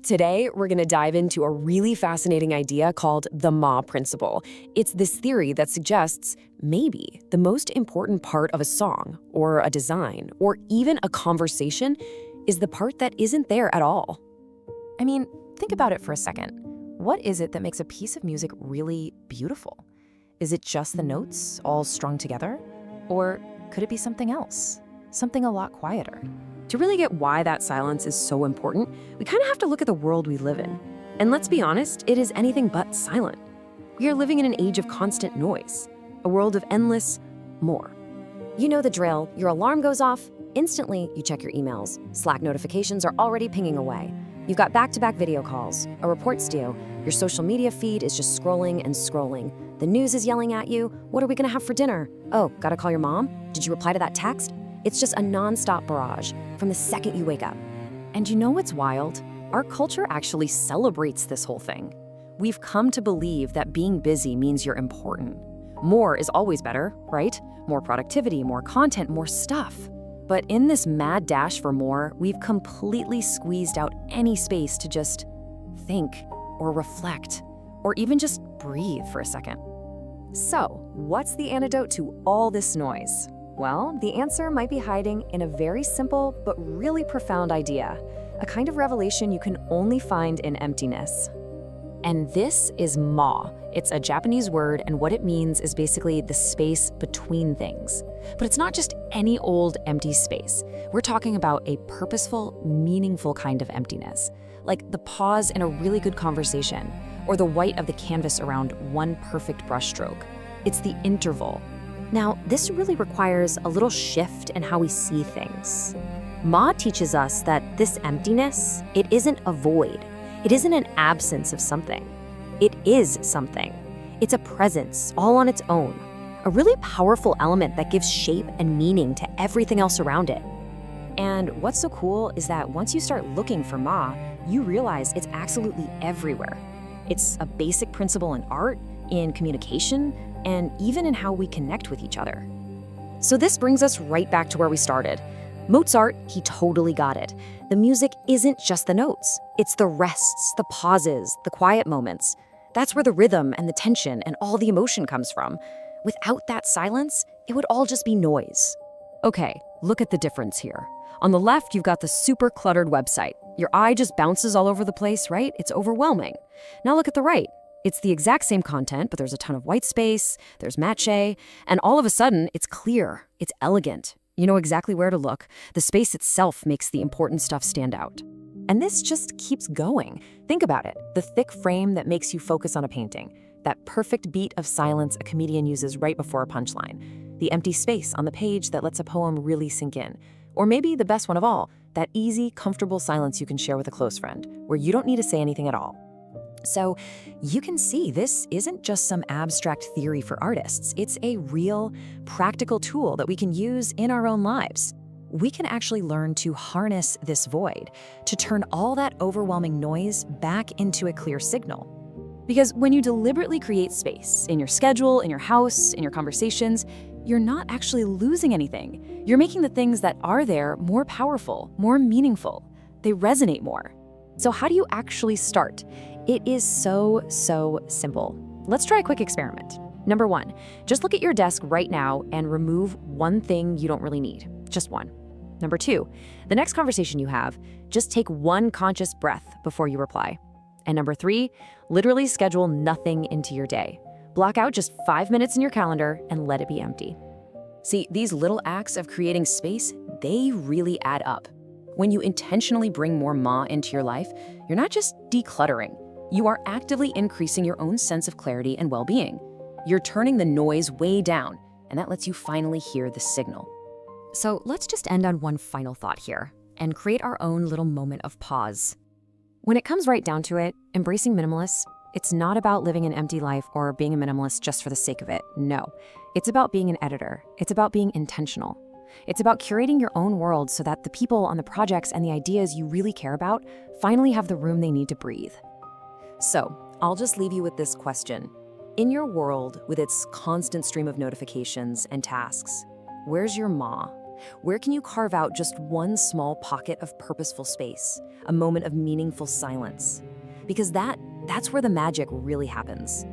Today, we're going to dive into a really fascinating idea called the Ma principle. It's this theory that suggests maybe the most important part of a song, or a design, or even a conversation is the part that isn't there at all. I mean, think about it for a second. What is it that makes a piece of music really beautiful? Is it just the notes all strung together? Or could it be something else? Something a lot quieter? To really get why that silence is so important, we kind of have to look at the world we live in. And let's be honest, it is anything but silent. We are living in an age of constant noise, a world of endless more. You know the drill. Your alarm goes off. Instantly, you check your emails. Slack notifications are already pinging away. You've got back-to-back video calls, a report's due. Your social media feed is just scrolling and scrolling. The news is yelling at you. What are we gonna have for dinner? Oh, gotta call your mom? Did you reply to that text? It's just a non-stop barrage from the second you wake up. And you know what's wild? Our culture actually celebrates this whole thing. We've come to believe that being busy means you're important. More is always better, right? More productivity, more content, more stuff. But in this mad dash for more, we've completely squeezed out any space to just think or reflect or even just breathe for a second. So, what's the antidote to all this noise? Well, the answer might be hiding in a very simple but really profound idea, a kind of revelation you can only find in emptiness. And this is Ma. It's a Japanese word, and what it means is basically the space between things. But it's not just any old empty space. We're talking about a purposeful, meaningful kind of emptiness, like the pause in a really good conversation, or the white of the canvas around one perfect brushstroke. It's the interval. Now, this really requires a little shift in how we see things. Ma teaches us that this emptiness, it isn't a void. It isn't an absence of something. It is something. It's a presence all on its own, a really powerful element that gives shape and meaning to everything else around it. And what's so cool is that once you start looking for Ma, you realize it's absolutely everywhere. It's a basic principle in art, in communication, and even in how we connect with each other. So this brings us right back to where we started. Mozart, he totally got it. The music isn't just the notes. It's the rests, the pauses, the quiet moments. That's where the rhythm and the tension and all the emotion comes from. Without that silence, it would all just be noise. Okay, look at the difference here. On the left, you've got the super cluttered website. Your eye just bounces all over the place, right? It's overwhelming. Now look at the right. It's the exact same content, but there's a ton of white space, there's mache, and all of a sudden, it's clear, it's elegant. You know exactly where to look. The space itself makes the important stuff stand out. And this just keeps going. Think about it. The thick frame that makes you focus on a painting. That perfect beat of silence a comedian uses right before a punchline. The empty space on the page that lets a poem really sink in. Or maybe the best one of all, that easy, comfortable silence you can share with a close friend, where you don't need to say anything at all. So you can see this isn't just some abstract theory for artists. It's a real, practical tool that we can use in our own lives. We can actually learn to harness this void, to turn all that overwhelming noise back into a clear signal. Because when you deliberately create space in your schedule, in your house, in your conversations, you're not actually losing anything. You're making the things that are there more powerful, more meaningful. They resonate more. So how do you actually start? It is so simple. Let's try a quick experiment. Number 1, just look at your desk right now and remove one thing you don't really need. Just one. Number 2, the next conversation you have, just take one conscious breath before you reply. And number 3, literally schedule nothing into your day. Block out just 5 minutes in your calendar and let it be empty. See, these little acts of creating space, they really add up. When you intentionally bring more Ma into your life, you're not just decluttering. You are actively increasing your own sense of clarity and well-being. You're turning the noise way down, and that lets you finally hear the signal. So let's just end on one final thought here and create our own little moment of pause. When it comes right down to it, embracing minimalists, it's not about living an empty life or being a minimalist just for the sake of it. No, it's about being an editor. It's about being intentional. It's about curating your own world so that the people on the projects and the ideas you really care about finally have the room they need to breathe. So, I'll just leave you with this question. In your world, with its constant stream of notifications and tasks, where's your Ma? Where can you carve out just one small pocket of purposeful space, a moment of meaningful silence? Because that's where the magic really happens.